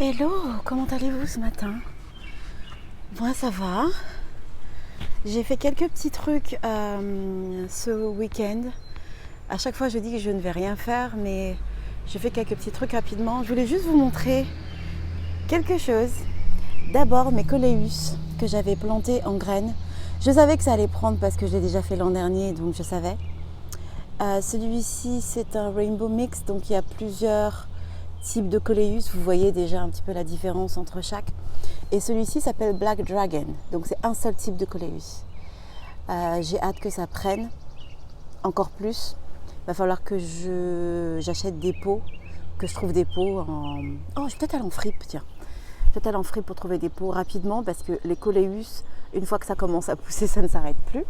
Hello, comment allez-vous ce matin? Moi ça va. J'ai fait quelques petits trucs ce week-end. À chaque fois je dis que je ne vais rien faire, mais je fais quelques petits trucs rapidement. Je voulais juste vous montrer quelque chose. D'abord mes coléus que j'avais plantés en graines. Je savais que ça allait prendre parce que je l'ai déjà fait l'an dernier, donc je savais. Celui-ci c'est un rainbow mix, donc il y a plusieurs type de coléus, vous voyez déjà un petit peu la différence entre chaque. Et celui-ci s'appelle Black Dragon, donc c'est un seul type de coléus. J'ai hâte que ça prenne encore plus. Il va falloir que j'achète des pots, que je trouve des pots en... Oh, je vais peut-être aller en fripe, tiens. Je vais peut-être aller en fripe pour trouver des pots rapidement parce que les coléus, une fois que ça commence à pousser, ça ne s'arrête plus.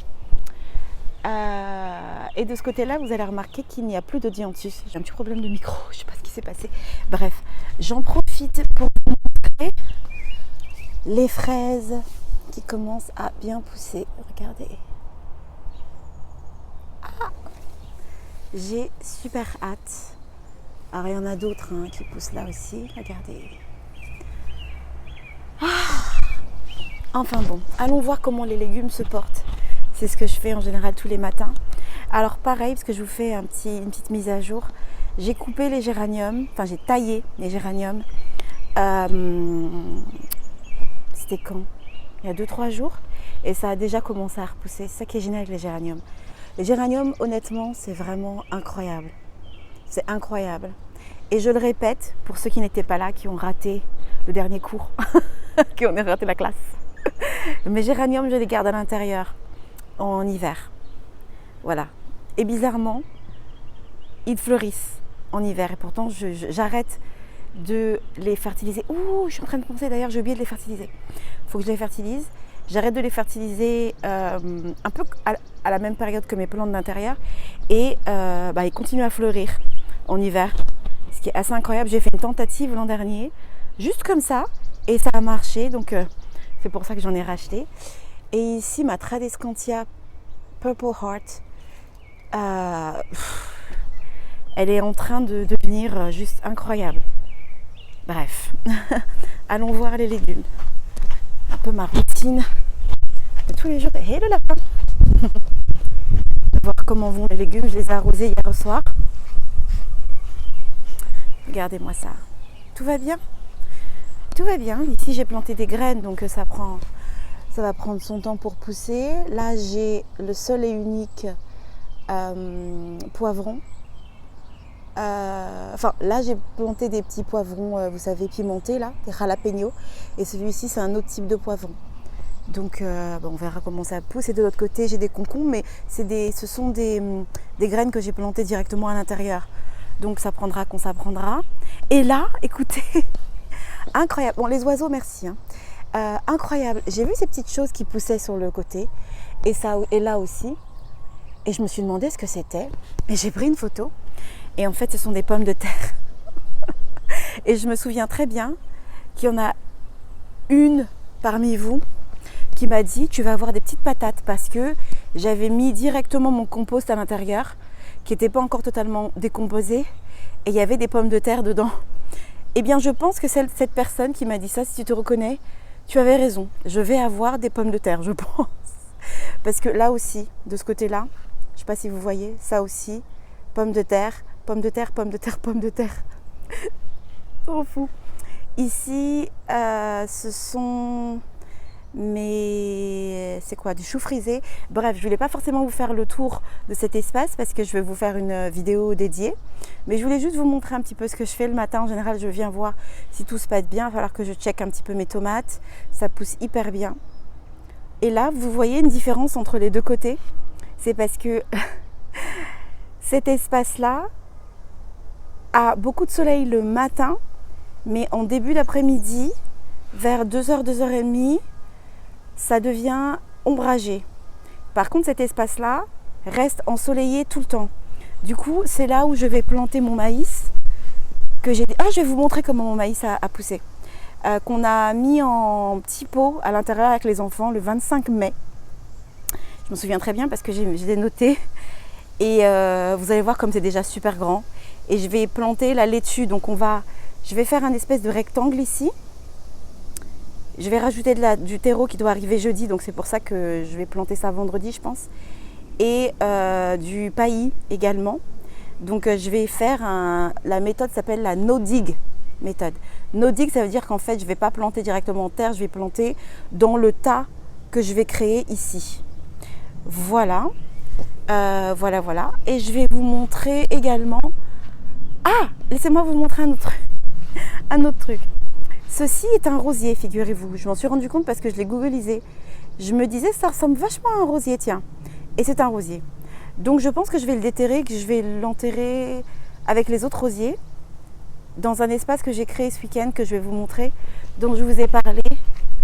Et de ce côté-là, vous allez remarquer qu'il n'y a plus de dianthus. J'ai un petit problème de micro, je ne sais pas ce qui s'est passé. Bref, j'en profite pour vous montrer les fraises qui commencent à bien pousser. Regardez. J'ai super hâte. Alors il y en a d'autres qui poussent là aussi. Regardez. Enfin bon, allons voir comment les légumes se portent. C'est ce que je fais en général tous les matins. Alors pareil, parce que je vous fais une petite mise à jour, j'ai coupé les géraniums, enfin j'ai taillé les géraniums. C'était quand? Il y a 2-3 jours. Et ça a déjà commencé à repousser. C'est ça qui est génial avec les géraniums. Les géraniums, honnêtement, c'est vraiment incroyable. C'est incroyable. Et je le répète, pour ceux qui n'étaient pas là, qui ont raté le dernier cours, qui ont raté la classe. Mes géraniums, je les garde à l'intérieur en hiver. Voilà. Et bizarrement, ils fleurissent en hiver. Et pourtant, j'arrête de les fertiliser. Ouh, je suis en train de penser d'ailleurs, j'ai oublié de les fertiliser. Il faut que je les fertilise. J'arrête de les fertiliser un peu à la même période que mes plantes d'intérieur. Et ils continuent à fleurir en hiver. Ce qui est assez incroyable. J'ai fait une tentative l'an dernier, juste comme ça. Et ça a marché. Donc, c'est pour ça que j'en ai racheté. Et ici, ma Tradescantia Purple Heart, elle est en train de devenir juste incroyable. Bref, allons voir les légumes. Un peu ma routine de tous les jours. Et le lapin. Voir comment vont les légumes. Je les ai arrosés hier soir. Regardez-moi ça. Tout va bien? Tout va bien. Ici, j'ai planté des graines, donc ça va prendre son temps pour pousser. Là, j'ai le seul et unique poivron. Là, j'ai planté des petits poivrons, vous savez, pimentés, là, des jalapenos. Et celui-ci, c'est un autre type de poivron. Donc, on verra comment ça pousse. Et de l'autre côté, j'ai des concombres, mais ce sont des graines que j'ai plantées directement à l'intérieur. Donc, ça prendra quand ça prendra. Et là, écoutez, incroyable. Bon, les oiseaux, merci. Incroyable. J'ai vu ces petites choses qui poussaient sur le côté. Et là aussi. Et je me suis demandé ce que c'était. Et j'ai pris une photo. Et en fait, ce sont des pommes de terre. Et je me souviens très bien qu'il y en a une parmi vous qui m'a dit « Tu vas avoir des petites patates » parce que j'avais mis directement mon compost à l'intérieur qui n'était pas encore totalement décomposé et il y avait des pommes de terre dedans. Eh bien, je pense que cette personne qui m'a dit ça, si tu te reconnais, tu avais raison. Je vais avoir des pommes de terre, je pense. Parce que là aussi, de ce côté-là, je ne sais pas si vous voyez, ça aussi, pommes de terre, pommes de terre, pommes de terre, pommes de terre. Trop fou. Ici, ce sont c'est quoi, du chou frisé. Bref, je voulais pas forcément vous faire le tour de cet espace parce que je vais vous faire une vidéo dédiée. Mais je voulais juste vous montrer un petit peu ce que je fais le matin. En général, je viens voir si tout se passe bien. Il va falloir que je check un petit peu mes tomates. Ça pousse hyper bien. Et là, vous voyez une différence entre les deux côtés. C'est parce que cet espace-là a beaucoup de soleil le matin, mais en début d'après-midi, vers 2h, 2h30, ça devient ombragé. Par contre, cet espace-là reste ensoleillé tout le temps. Du coup, c'est là où je vais planter mon maïs. Je vais vous montrer comment mon maïs a poussé. Qu'on a mis en petit pot à l'intérieur avec les enfants le 25 mai. Je me souviens très bien parce que j'ai noté. Et vous allez voir comme c'est déjà super grand. Et je vais planter la laitue. Donc on va Je vais faire un espèce de rectangle ici. Je vais rajouter du terreau qui doit arriver jeudi, donc c'est pour ça que je vais planter ça vendredi, je pense. Et du paillis également. Donc je vais faire la méthode s'appelle la no-dig méthode. No-dig, ça veut dire qu'en fait, je ne vais pas planter directement en terre, je vais planter dans le tas que je vais créer ici. Voilà. Voilà. Et je vais vous montrer également... Ah, laissez-moi vous montrer un autre truc. Ceci est un rosier, figurez-vous. Je m'en suis rendu compte parce que je l'ai googlisé. Je me disais, ça ressemble vachement à un rosier, tiens. Et c'est un rosier. Donc je pense que je vais le déterrer, que je vais l'enterrer avec les autres rosiers dans un espace que j'ai créé ce week-end, que je vais vous montrer, dont je vous ai parlé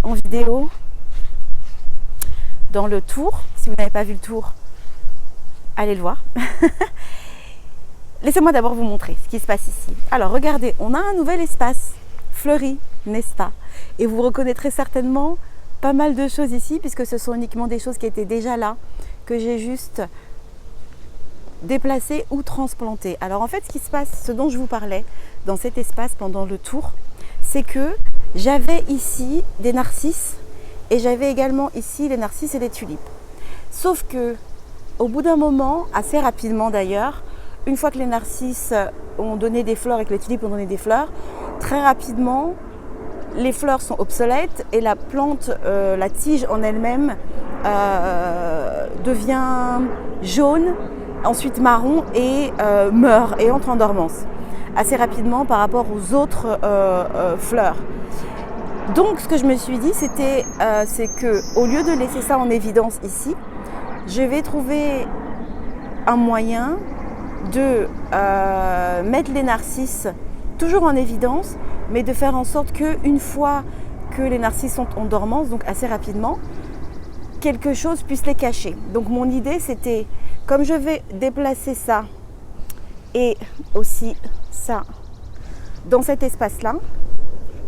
en vidéo dans le tour. Si vous n'avez pas vu le tour, allez le voir. Laissez-moi d'abord vous montrer ce qui se passe ici. Alors regardez, on a un nouvel espace fleuri, n'est-ce pas? Et vous reconnaîtrez certainement pas mal de choses ici, puisque ce sont uniquement des choses qui étaient déjà là, que j'ai juste déplacées ou transplantées. Alors en fait, ce qui se passe, ce dont je vous parlais dans cet espace pendant le tour, c'est que j'avais ici des narcisses et j'avais également ici les narcisses et les tulipes. Sauf que au bout d'un moment, assez rapidement d'ailleurs, une fois que les narcisses ont donné des fleurs et que les tulipes ont donné des fleurs, très rapidement, les fleurs sont obsolètes et la plante, la tige en elle-même devient jaune, ensuite marron et meurt et entre en dormance assez rapidement par rapport aux autres fleurs. Donc ce que je me suis dit, c'est que au lieu de laisser ça en évidence ici, je vais trouver un moyen de mettre les narcisses toujours en évidence, mais de faire en sorte qu'une fois que les narcisses sont en dormance, donc assez rapidement, quelque chose puisse les cacher. Donc mon idée c'était, comme je vais déplacer ça et aussi ça dans cet espace-là,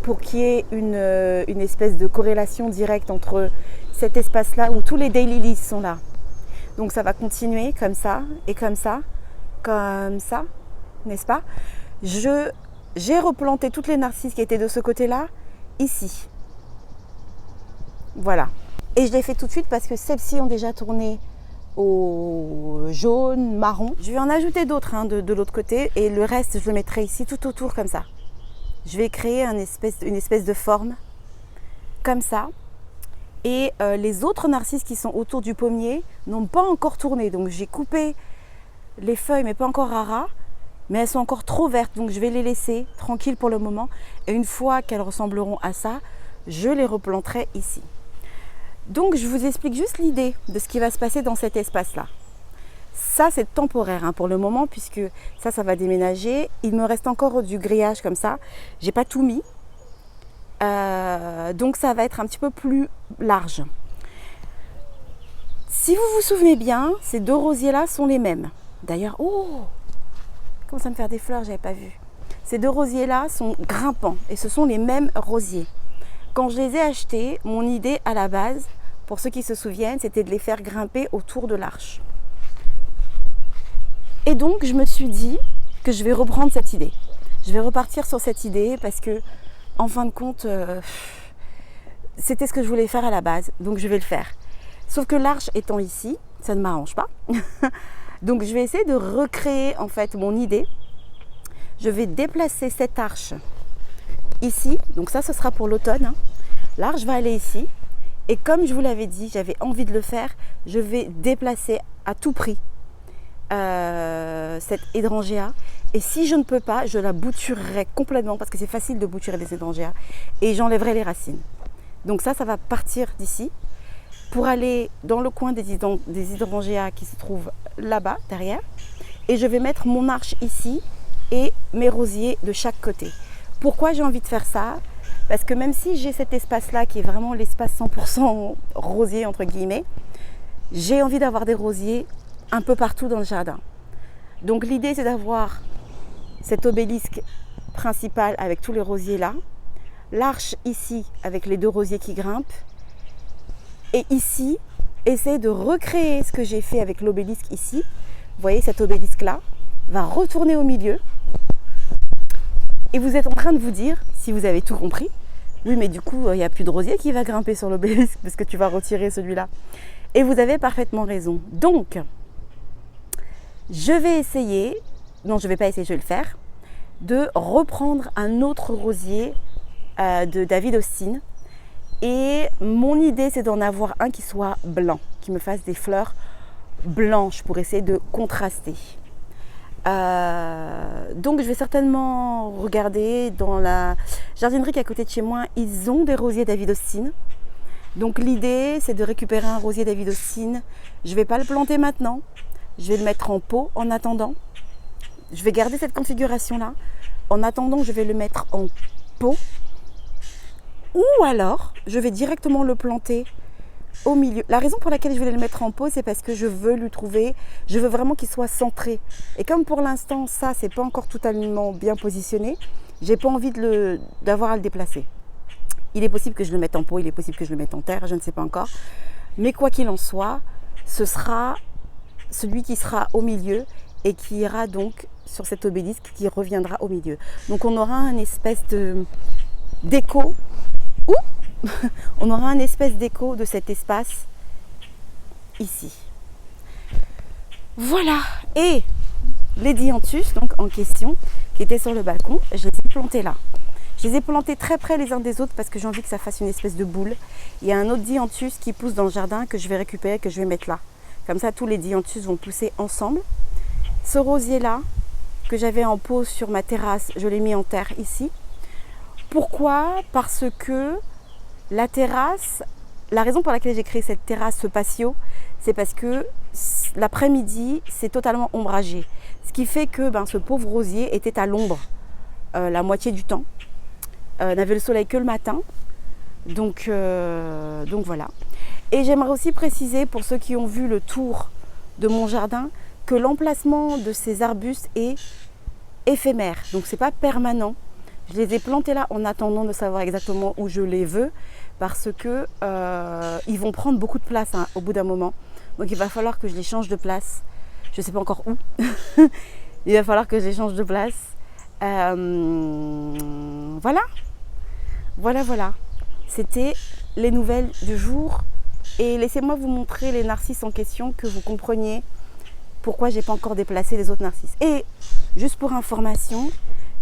pour qu'il y ait une espèce de corrélation directe entre cet espace-là où tous les daylilies sont là. Donc ça va continuer comme ça et comme ça, n'est-ce pas? J'ai replanté toutes les narcisses qui étaient de ce côté-là, ici. Voilà. Et je l'ai fait tout de suite parce que celles-ci ont déjà tourné au jaune, marron. Je vais en ajouter d'autres de l'autre côté et le reste, je le mettrai ici tout autour comme ça. Je vais créer une espèce de forme comme ça. Et les autres narcisses qui sont autour du pommier n'ont pas encore tourné. Donc j'ai coupé les feuilles, mais pas encore rares. Mais elles sont encore trop vertes, donc je vais les laisser tranquilles pour le moment. Et une fois qu'elles ressembleront à ça, je les replanterai ici. Donc je vous explique juste l'idée de ce qui va se passer dans cet espace-là. Ça, c'est temporaire pour le moment, puisque ça va déménager. Il me reste encore du grillage comme ça. J'ai pas tout mis. Donc ça va être un petit peu plus large. Si vous vous souvenez bien, ces deux rosiers-là sont les mêmes. D'ailleurs, commence à me faire des fleurs, j'avais pas vu. Ces deux rosiers-là sont grimpants et ce sont les mêmes rosiers. Quand je les ai achetés, mon idée à la base, pour ceux qui se souviennent, c'était de les faire grimper autour de l'arche. Et donc, je me suis dit que je vais reprendre cette idée. Je vais repartir sur cette idée parce que, en fin de compte, c'était ce que je voulais faire à la base. Donc, je vais le faire. Sauf que l'arche étant ici, ça ne m'arrange pas. Donc je vais essayer de recréer en fait mon idée. Je vais déplacer cette arche ici. Donc ça, ce sera pour l'automne. L'arche va aller ici. Et comme je vous l'avais dit, j'avais envie de le faire. Je vais déplacer à tout prix cette hydrangea. Et si je ne peux pas, je la bouturerai complètement parce que c'est facile de bouturer des hydrangeas. Et j'enlèverai les racines. Donc ça va partir d'ici pour aller dans le coin des hydrangeas qui se trouvent là-bas, derrière. Et je vais mettre mon arche ici et mes rosiers de chaque côté. Pourquoi j'ai envie de faire ça? Parce que même si j'ai cet espace-là qui est vraiment l'espace 100% rosier, entre guillemets, j'ai envie d'avoir des rosiers un peu partout dans le jardin. Donc l'idée, c'est d'avoir cet obélisque principal avec tous les rosiers là, l'arche ici avec les deux rosiers qui grimpent, et ici, essayer de recréer ce que j'ai fait avec l'obélisque ici. Vous voyez, cet obélisque-là va retourner au milieu. Et vous êtes en train de vous dire, si vous avez tout compris, oui mais du coup il n'y a plus de rosier qui va grimper sur l'obélisque parce que tu vas retirer celui-là. Et vous avez parfaitement raison. Donc, je vais essayer, non je ne vais pas essayer, je vais le faire, de reprendre un autre rosier de David Austin. Et mon idée, c'est d'en avoir un qui soit blanc, qui me fasse des fleurs blanches pour essayer de contraster. Donc je vais certainement regarder dans la jardinerie qui est à côté de chez moi, ils ont des rosiers David Austin. Donc l'idée, c'est de récupérer un rosier David Austin. Je ne vais pas le planter maintenant, je vais le mettre en pot en attendant. Je vais garder cette configuration-là. En attendant, je vais le mettre en pot. Ou alors, je vais directement le planter au milieu. La raison pour laquelle je vais le mettre en pot, c'est parce que je veux lui trouver, je veux vraiment qu'il soit centré. Et comme pour l'instant, ça, c'est pas encore totalement bien positionné, j'ai pas envie d'avoir à le déplacer. Il est possible que je le mette en pot, il est possible que je le mette en terre, je ne sais pas encore. Mais quoi qu'il en soit, ce sera celui qui sera au milieu et qui ira donc sur cet obélisque qui reviendra au milieu. Donc on aura une espèce d'écho. On aura un espèce d'écho de cet espace ici. Voilà. Et les dianthus, donc en question, qui étaient sur le balcon, je les ai plantés là. Je les ai plantés très près les uns des autres parce que j'ai envie que ça fasse une espèce de boule. Il y a un autre dianthus qui pousse dans le jardin que je vais récupérer, que je vais mettre là. Comme ça, tous les dianthus vont pousser ensemble. Ce rosier-là, que j'avais en pot sur ma terrasse, je l'ai mis en terre ici. Pourquoi ? Parce que la terrasse, la raison pour laquelle j'ai créé cette terrasse, ce patio, c'est parce que l'après-midi, c'est totalement ombragé. Ce qui fait que ce pauvre rosier était à l'ombre la moitié du temps. N'avait le soleil que le matin. Donc voilà. Et j'aimerais aussi préciser pour ceux qui ont vu le tour de mon jardin que l'emplacement de ces arbustes est éphémère. Donc c'est pas permanent. Je les ai plantés là en attendant de savoir exactement où je les veux parce que ils vont prendre beaucoup de place au bout d'un moment. Donc il va falloir que je les change de place. Je ne sais pas encore où. Il va falloir que je les change de place. Voilà. C'était les nouvelles du jour. Et laissez-moi vous montrer les narcisses en question, que vous compreniez pourquoi je n'ai pas encore déplacé les autres narcisses. Et juste pour information,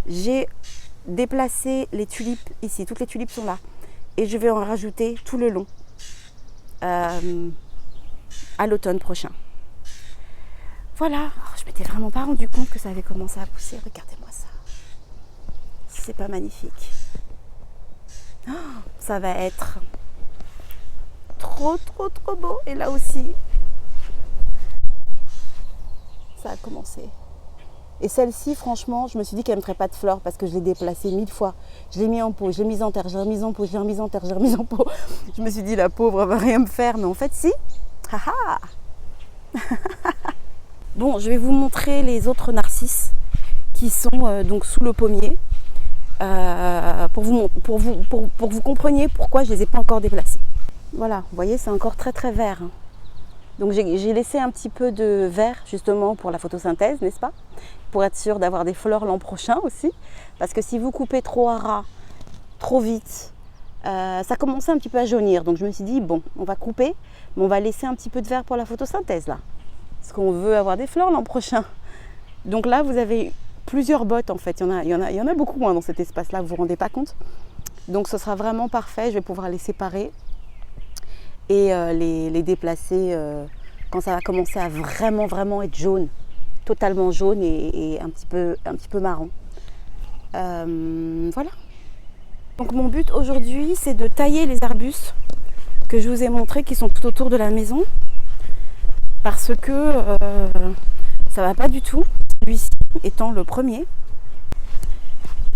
j'ai déplacé les tulipes ici. Toutes les tulipes sont là. Et je vais en rajouter tout le long à l'automne prochain. Voilà. Je m'étais vraiment pas rendu compte que ça avait commencé à pousser. Regardez-moi ça. C'est pas magnifique. Ça va être trop beau. Et là aussi, ça a commencé. Et celle-ci, franchement, je me suis dit qu'elle ne me ferait pas de fleurs parce que je l'ai déplacée 1000 fois. Je l'ai mis en pot, je l'ai mise en terre, je l'ai remise en pot, je l'ai remise en terre, je l'ai remise en pot. Je me suis dit, la pauvre, elle va rien me faire. Mais en fait, si. Bon, je vais vous montrer les autres narcisses qui sont donc sous le pommier. Pour que vous compreniez pourquoi je ne les ai pas encore déplacés. Voilà, vous voyez, c'est encore très vert. Donc j'ai laissé un petit peu de vert justement pour la photosynthèse, n'est-ce pas ? Pour être sûr d'avoir des fleurs l'an prochain aussi. Parce que si vous coupez trop à ras, trop vite, ça commençait un petit peu à jaunir. Donc je me suis dit, bon, on va couper, mais on va laisser un petit peu de vert pour la photosynthèse là. Parce qu'on veut avoir des fleurs l'an prochain. Donc là, vous avez plusieurs bottes en fait. Il y en a beaucoup moins dans cet espace-là, vous ne vous rendez pas compte. Donc ce sera vraiment parfait. Je vais pouvoir les séparer et les déplacer quand ça va commencer à vraiment être jaune, totalement jaune et un petit peu marron. Voilà. Donc mon but aujourd'hui, c'est de tailler les arbustes que je vous ai montrés qui sont tout autour de la maison parce que ça va pas du tout. Celui-ci étant le premier.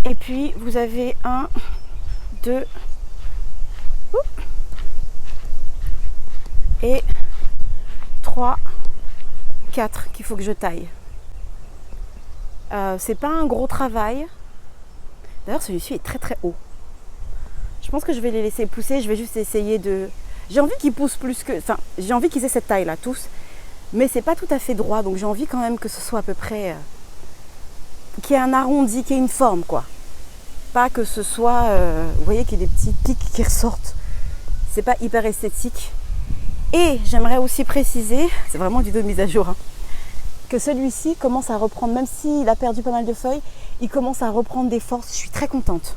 Et puis vous avez 1, 2 et 3, 4 qu'il faut que je taille. C'est pas un gros travail. D'ailleurs celui-ci est très haut. Je pense que je vais les laisser pousser. Je vais juste essayer de... J'ai envie qu'ils poussent plus que... Enfin, j'ai envie qu'ils aient cette taille là tous. Mais c'est pas tout à fait droit. Donc j'ai envie quand même que ce soit à peu près... qu'il y ait un arrondi, qu'il y ait une forme quoi. pas que ce soit, vous voyez qu'il y a des petits pics qui ressortent. C'est pas hyper esthétique. Et j'aimerais aussi préciser, c'est vraiment du dos de mise à jour, hein, que celui-ci commence à reprendre, même s'il a perdu pas mal de feuilles, il commence à reprendre des forces. Je suis très contente.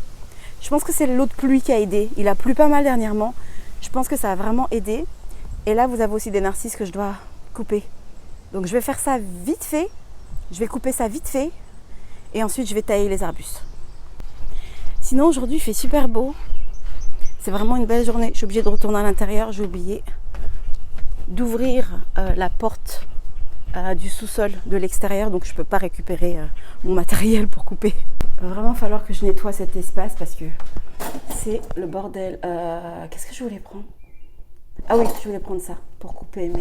Je pense que c'est l'eau de pluie qui a aidé. Il a plu pas mal dernièrement. Je pense que ça a vraiment aidé. Et là, vous avez aussi des narcisses que je dois couper. Donc je vais faire ça vite fait. Je vais couper ça vite fait. Et ensuite, je vais tailler les arbustes. Sinon, aujourd'hui, il fait super beau. C'est vraiment une belle journée. Je suis obligée de retourner à l'intérieur. J'ai oublié d'ouvrir la porte du sous-sol de l'extérieur. Donc, je ne peux pas récupérer mon matériel pour couper. Il va vraiment falloir que je nettoie cet espace parce que c'est le bordel. Qu'est-ce que je voulais prendre? Ah oui, je voulais prendre ça pour couper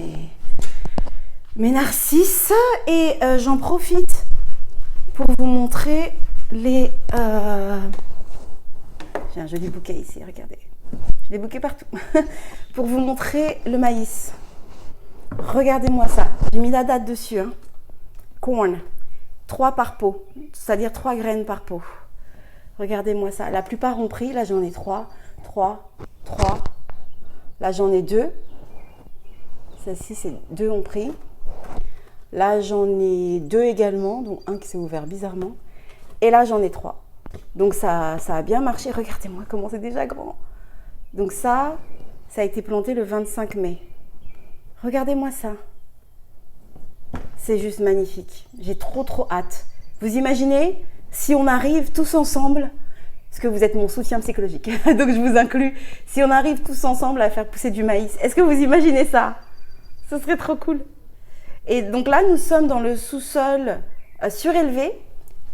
mes narcisses. Et j'en profite pour vous montrer les... J'ai un joli bouquet ici, regardez. J'ai des bouquets partout. Pour vous montrer le maïs. Regardez-moi ça. J'ai mis la date dessus. Hein. Corn. 3 par pot. C'est-à-dire 3 graines par pot. Regardez-moi ça. La plupart ont pris. Là, j'en ai 3. 3. 3. Là, j'en ai 2. Celle-ci, c'est 2 ont pris. Là, j'en ai 2 également. Donc, un qui s'est ouvert bizarrement. Et là, j'en ai 3. Donc, ça a bien marché. Regardez-moi comment c'est déjà grand. Donc, ça a été planté le 25 mai. Regardez-moi ça. C'est juste magnifique. J'ai trop hâte. Vous imaginez si on arrive tous ensemble, parce que vous êtes mon soutien psychologique, donc je vous inclus, si on arrive tous ensemble à faire pousser du maïs, est-ce que vous imaginez ça? Ce serait trop cool. Et donc là, nous sommes dans le sous-sol surélevé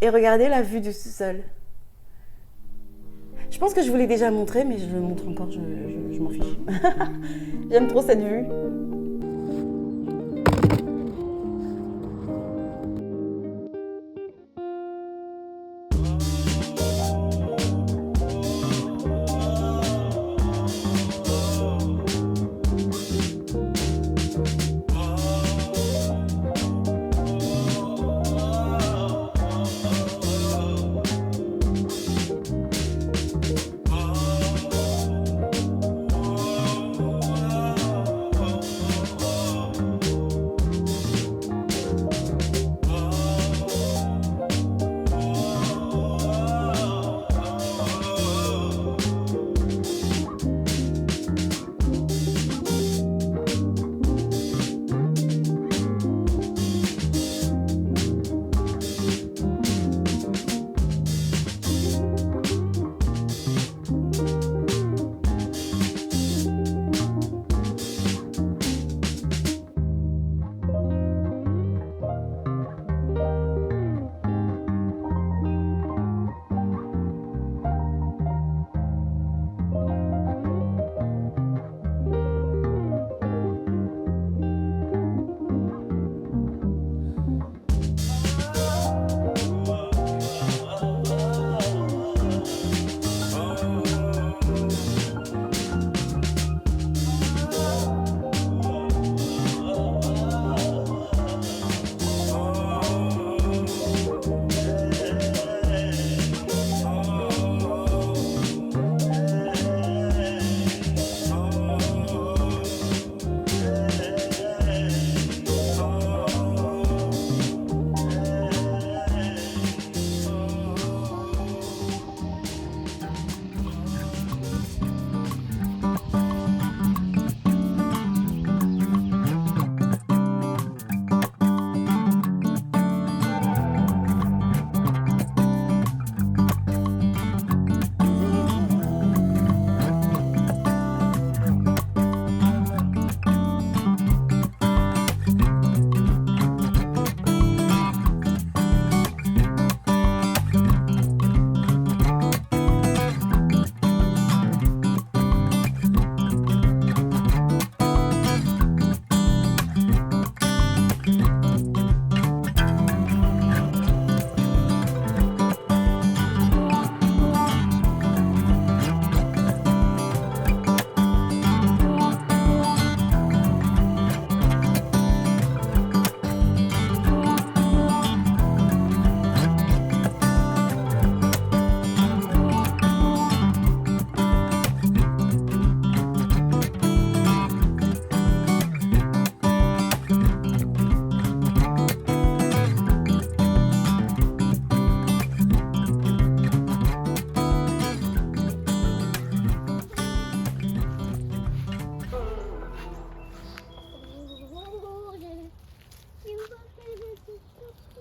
et regardez la vue du sous-sol. Je pense que je vous l'ai déjà montré, mais je le montre encore, je m'en fiche. J'aime trop cette vue.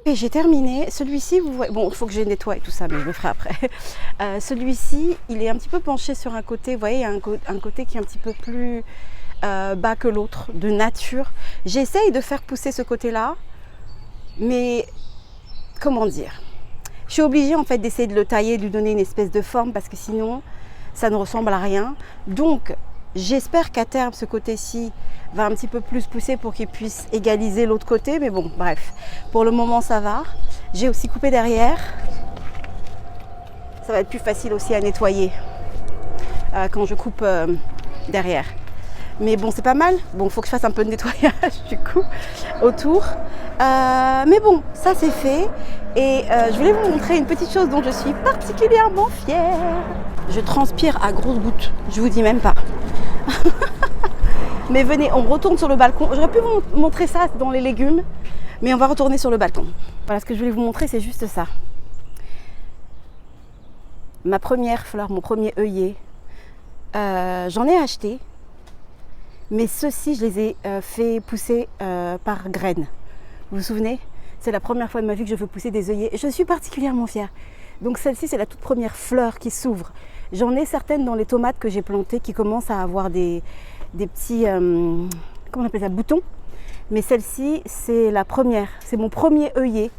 Et j'ai terminé. Celui-ci, vous voyez, bon, il faut que je nettoie et tout ça, mais je le ferai après. Celui-ci, il est un petit peu penché sur un côté. Vous voyez, il y a un côté qui est un petit peu plus bas que l'autre, de nature. J'essaye de faire pousser ce côté-là, mais comment dire? Je suis obligée en fait d'essayer de le tailler, de lui donner une espèce de forme, parce que sinon, ça ne ressemble à rien. Donc, j'espère qu'à terme, ce côté-ci va un petit peu plus pousser pour qu'il puisse égaliser l'autre côté. Mais bon, bref, pour le moment, ça va. J'ai aussi coupé derrière. Ça va être plus facile aussi à nettoyer quand je coupe derrière. Mais bon, c'est pas mal. Bon, il faut que je fasse un peu de nettoyage du coup autour. Mais bon, ça c'est fait. Et je voulais vous montrer une petite chose dont je suis particulièrement fière. Je transpire à grosses gouttes, je vous dis même pas. Mais venez, on retourne sur le balcon. J'aurais pu vous montrer ça dans les légumes, mais on va retourner sur le balcon. Voilà, ce que je voulais vous montrer, c'est juste ça. Ma première fleur, mon premier œillet, j'en ai acheté, mais ceux-ci, je les ai fait pousser par graines. Vous vous souvenez? C'est la première fois de ma vie que je fais pousser des œillets. Je suis particulièrement fière. Donc celle-ci, c'est la toute première fleur qui s'ouvre. J'en ai certaines dans les tomates que j'ai plantées qui commencent à avoir des petits, comment on appelle ça, boutons. Mais celle-ci, c'est la première. C'est mon premier œillet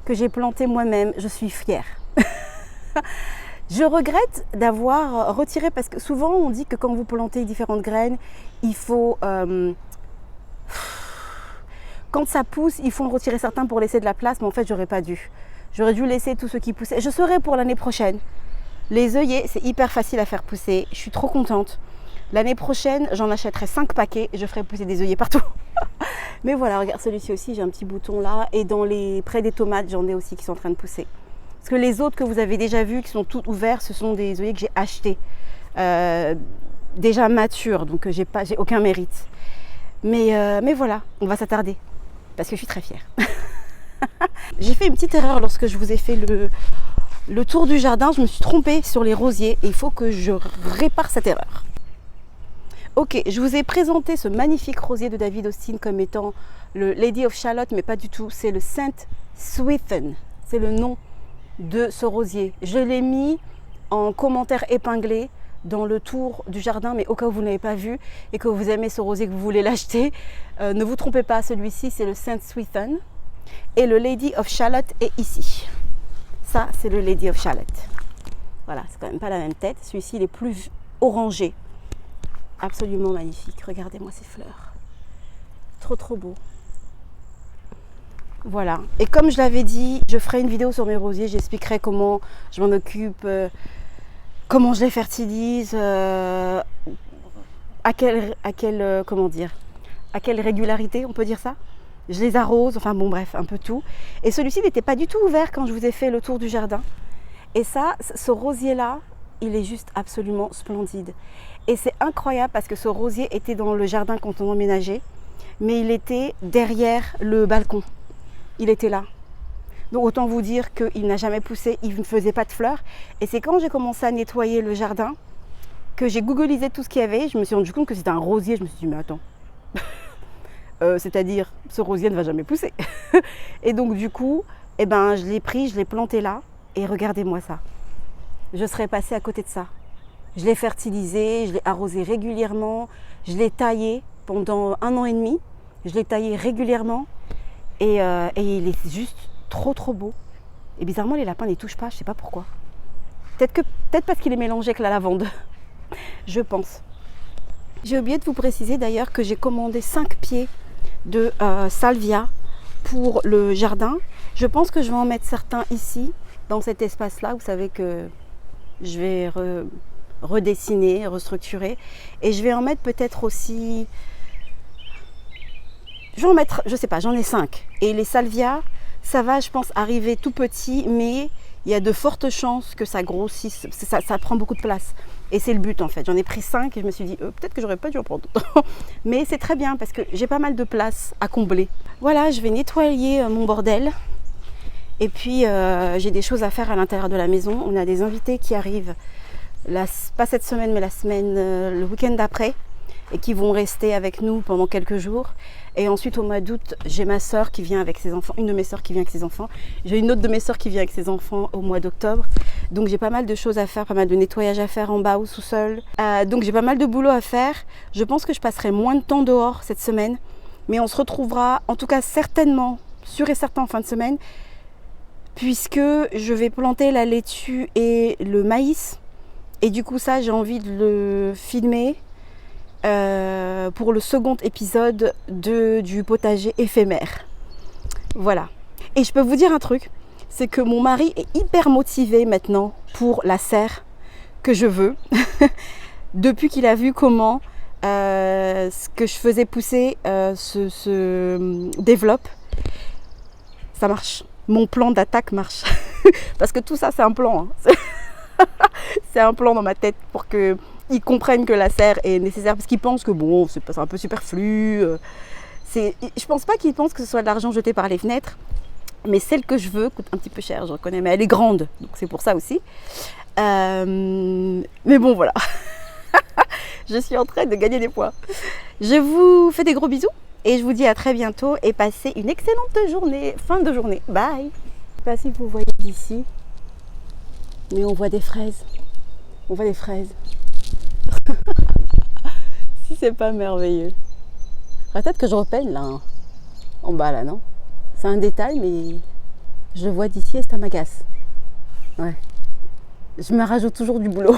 que j'ai planté moi-même. Je suis fière. Je regrette d'avoir retiré, parce que souvent on dit que quand vous plantez différentes graines, il faut... quand ça pousse, il faut en retirer certains pour laisser de la place, mais en fait, j'aurais pas dû. J'aurais dû laisser tout ce qui poussait. Je serai pour l'année prochaine. Les œillets, c'est hyper facile à faire pousser. Je suis trop contente. L'année prochaine, j'en achèterai 5 paquets et je ferai pousser des œillets partout. Mais voilà, regarde celui-ci aussi, j'ai un petit bouton là. Et près des tomates, j'en ai aussi qui sont en train de pousser. Parce que les autres que vous avez déjà vus, qui sont tout ouverts, ce sont des œillets que j'ai achetés. Déjà matures, donc j'ai aucun mérite. Mais voilà, on va s'attarder. Parce que je suis très fière. J'ai fait une petite erreur lorsque je vous ai fait le tour du jardin. Je me suis trompée sur les rosiers et il faut que je répare cette erreur. Ok, je vous ai présenté ce magnifique rosier de David Austin comme étant le Lady of Shalott, mais pas du tout. C'est le Saint Swithin. C'est le nom de ce rosier. Je l'ai mis en commentaire épinglé dans le tour du jardin, mais au cas où vous n'avez pas vu et que vous aimez ce rosier, que vous voulez l'acheter, ne vous trompez pas, celui-ci c'est le Saint Swithin et le Lady of Shalott est ici. Ça c'est le Lady of Shalott. Voilà, c'est quand même pas la même tête. Celui-ci il est plus orangé, absolument magnifique. Regardez-moi ces fleurs, trop beau. Voilà, et comme je l'avais dit, je ferai une vidéo sur mes rosiers, j'expliquerai comment je m'en occupe, comment je les fertilise, à quelle régularité, on peut dire ça. Je les arrose, enfin bon bref, un peu tout. Et celui-ci n'était pas du tout ouvert quand je vous ai fait le tour du jardin. Et ça, ce rosier-là, il est juste absolument splendide. Et c'est incroyable parce que ce rosier était dans le jardin quand on emménageait, mais il était derrière le balcon. Il était là. Donc autant vous dire qu'il n'a jamais poussé, il ne faisait pas de fleurs. Et c'est quand j'ai commencé à nettoyer le jardin que j'ai googlisé tout ce qu'il y avait. Je me suis rendu compte que c'était un rosier. Je me suis dit, mais attends, c'est-à-dire, ce rosier ne va jamais pousser. Et donc du coup, je l'ai pris, je l'ai planté là. Et regardez-moi ça. Je serais passée à côté de ça. Je l'ai fertilisé, je l'ai arrosé régulièrement. Je l'ai taillé pendant 1 an et demi. Je l'ai taillé régulièrement. Et il est juste trop beau. Et bizarrement, les lapins ne les touchent pas, je ne sais pas pourquoi. Peut-être parce qu'il est mélangé avec la lavande, je pense. J'ai oublié de vous préciser d'ailleurs que j'ai commandé 5 pieds de salvia pour le jardin. Je pense que je vais en mettre certains ici, dans cet espace-là. Vous savez que je vais redessiner, restructurer. Et je vais en mettre peut-être aussi... Je vais en mettre, je sais pas, j'en ai 5. Et les salvias, ça va, je pense, arriver tout petit, mais il y a de fortes chances que ça grossisse. Ça prend beaucoup de place. Et c'est le but en fait. J'en ai pris 5 et je me suis dit, peut-être que j'aurais pas dû en prendre autant. Mais c'est très bien parce que j'ai pas mal de place à combler. Voilà, je vais nettoyer mon bordel. Et puis, j'ai des choses à faire à l'intérieur de la maison. On a des invités qui arrivent, pas cette semaine, mais la semaine, le week-end d'après. et qui vont rester avec nous pendant quelques jours. Et ensuite au mois d'août, j'ai ma soeur qui vient avec ses enfants, une de mes soeurs qui vient avec ses enfants. J'ai une autre de mes soeurs qui vient avec ses enfants au mois d'octobre. Donc j'ai pas mal de choses à faire, pas mal de nettoyage à faire en bas au sous-sol. Donc j'ai pas mal de boulot à faire. Je pense que je passerai moins de temps dehors cette semaine. Mais on se retrouvera, en tout cas certainement, sûr et certain en fin de semaine, puisque je vais planter la laitue et le maïs. Et du coup ça, j'ai envie de le filmer pour le second épisode du potager éphémère. Voilà. Et je peux vous dire un truc, c'est que mon mari est hyper motivé maintenant pour la serre que je veux, depuis qu'il a vu comment ce que je faisais pousser se développe. Ça marche. Mon plan d'attaque marche. Parce que tout ça, c'est un plan. Hein. C'est un plan dans ma tête pour qu'ils comprennent que la serre est nécessaire. Parce qu'ils pensent que bon, c'est un peu superflu. Je pense pas qu'ils pensent que ce soit de l'argent jeté par les fenêtres. Mais celle que je veux coûte un petit peu cher, je reconnais. Mais elle est grande. Donc c'est pour ça aussi. Mais bon, voilà. Je suis en train de gagner des points. Je vous fais des gros bisous. Et je vous dis à très bientôt. Et passez une excellente journée. Fin de journée. Bye. Je ne sais pas si vous voyez d'ici. Mais on voit des fraises. On voit des fraises. Si c'est pas merveilleux. Peut-être que je repeigne là. Hein. En bas là, non? C'est un détail, mais je le vois d'ici et ça m'agace. Ouais. Je me rajoute toujours du boulot.